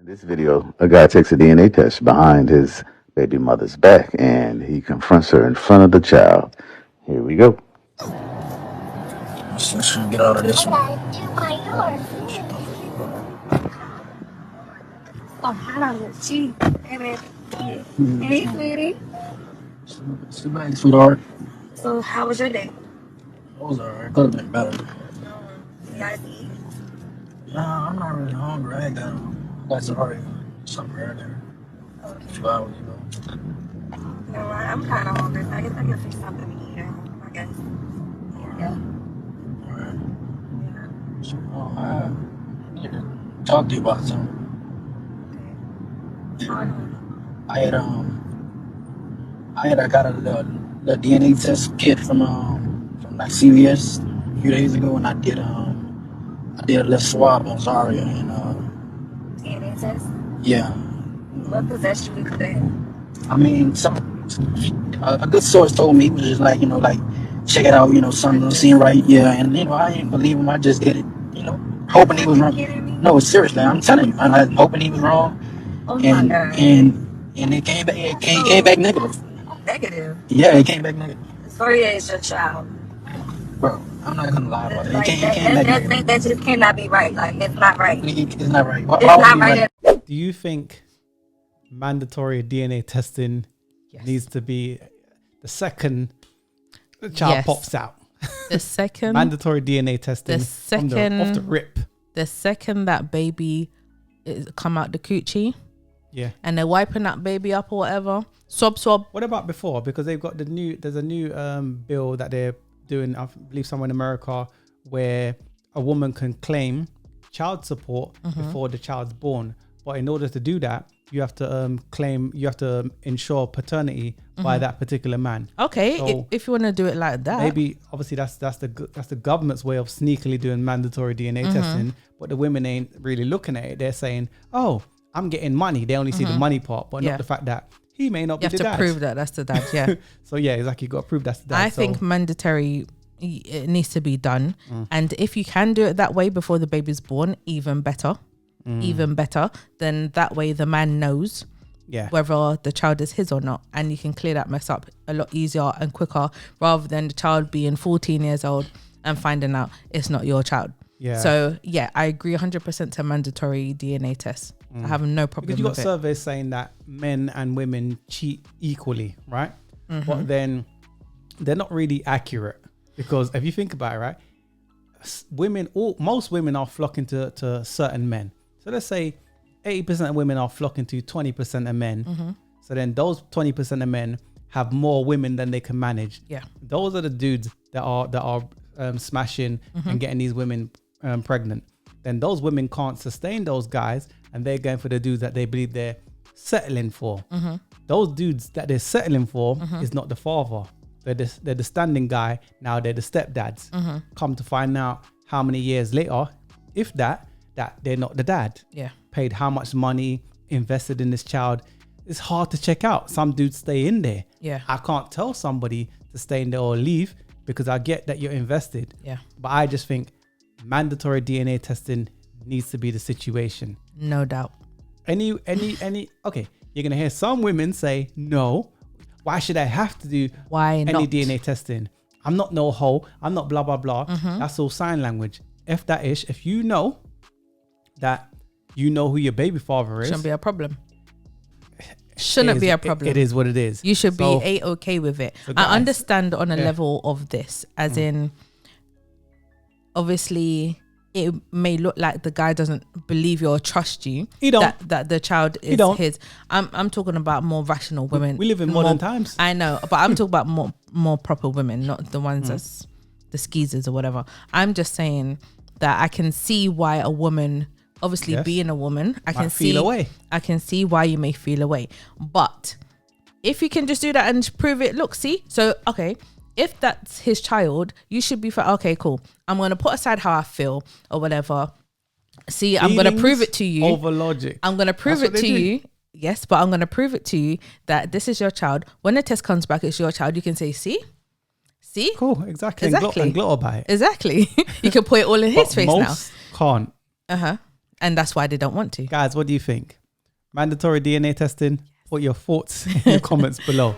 In this video, a guy takes a DNA test behind his baby mother's back and he confronts her in front of the child. Here we go. So should get out of this one. Oh, hello, gee. Hey, sweetie. It's too bad, sweetheart. So, how was your day? That was alright. Could have been better. Yeah, Nah, I'm not really hungry. I got that's already something right there. A few hours ago. no, I'm kind of hungry, so I guess I can fix something to eat here, I guess. Yeah. Alright. So, I need to talk to you about something. I got the DNA test kit from like CVS a few days ago, and I did a little swab on Zaria, and DNA test? yeah. What possessed you to that? I mean, a good source told me, he was just like, check it out, something don't seem right, yeah, and I ain't believe him. I just did it, hoping he was wrong. No, seriously, I'm telling you, I'm hoping he was wrong. Oh my God. And it came back. It came back negative. Negative? Yeah, it came back negative. Sorry, it's your child. Bro, I'm not gonna lie about it. Like, It came back negative. that just cannot be right. Like, it's not right. It's not right. Why It's would not it be right. Do you think mandatory DNA testing needs to be the second the child pops out? The second Mandatory DNA testing off the rip. The second that baby is come out the coochie, and they're wiping that baby up or whatever. Swab. What about before? Because they've got there's a new bill that they're doing, I believe somewhere in America, where a woman can claim child support before the child's born. But in order to do that, you have to ensure paternity by that particular man. Okay, so if you want to do it like that, maybe obviously that's the government's way of sneakily doing mandatory DNA testing, but the women ain't really looking at it. They're saying, "Oh, I'm getting money." They only see the money part, but not the fact that he may not be the dad. You have to prove that that's the dad. Yeah. So yeah, exactly. You got to prove that's the dad. I think mandatory. It needs to be done, and if you can do it that way before the baby's born, even better. Even better. Then that way the man knows whether the child is his or not, and you can clear that mess up a lot easier and quicker, rather than the child being 14 years old and finding out it's not your child. So I agree 100% to mandatory DNA tests. I have no problem because you got with surveys saying that men and women cheat equally, right? But then they're not really accurate, because if you think about it, right, most women are flocking to certain men. So let's say 80% of women are flocking to 20% of men. So then those 20% of men have more women than they can manage. Those are the dudes that are smashing and getting these women pregnant. Then those women can't sustain those guys, and they're going for the dudes that they believe they're settling for. Those dudes that they're settling for is not the father. They're the standing guy. Now they're the stepdads. Come to find out how many years later, if that they're not the dad. Paid how much money, invested in this child. It's hard to check out. Some dudes stay in there. I can't tell somebody to stay in there or leave, because I get that you're invested. But I just think mandatory DNA testing needs to be the situation. No doubt. Okay, you're gonna hear some women say, no, why should I have to do any DNA testing? I'm not no hoe, I'm not blah blah blah. That's all sign language. If you know that you know who your baby father is, shouldn't be a problem. Shouldn't be a problem. It is what it is. You should be okay with it. So guys, I understand on a level of this, as in, obviously, it may look like the guy doesn't believe you or trust you. He don't. That the child is his. I'm talking about more rational women. We live in modern times. I know, but I'm talking about more proper women, not the ones that's the skeezers or whatever. I'm just saying that I can see why a woman, obviously being a woman, I can see why you may feel away. But if you can just do that and prove it, look, see, so okay, if that's his child, you should be okay, cool. I'm gonna put aside how I feel or whatever. See, I'm gonna prove it to you. Over logic. I'm gonna prove it to you. Yes, but I'm gonna prove it to you that this is your child. When the test comes back, it's your child. You can say, see. Cool, exactly. And gloat about it. Exactly. You can put it all in his face now. Most can't. And that's why they don't want to. Guys, what do you think? Mandatory DNA testing? Put your thoughts in the comments below.